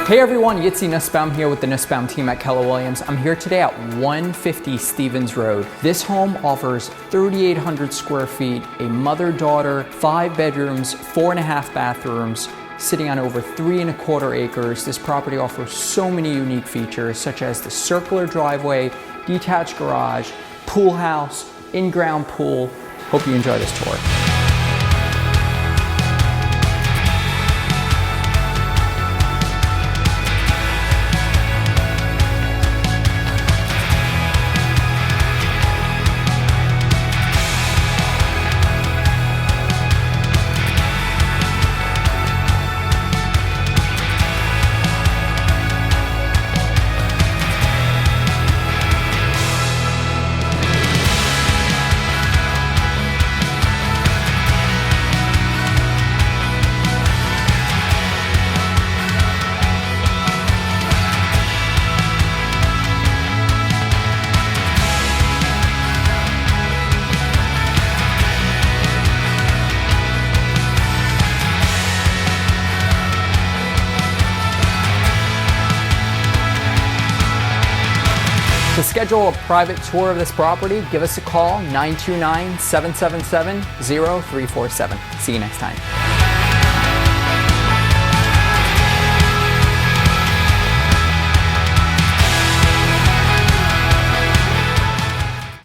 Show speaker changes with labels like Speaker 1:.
Speaker 1: Hey everyone, Yitzi Nussbaum here with the Nussbaum team at Keller Williams. I'm here today at 150 Stevens Road. This home offers 3,800 square feet, a mother-daughter, 5 bedrooms, 4.5 bathrooms, sitting on over 3¼ acres. This property offers so many unique features such as the circular driveway, detached garage, pool house, in-ground pool. Hope you enjoy this tour. To schedule a private tour of this property, give us a call, 929-777-0347. See you next time.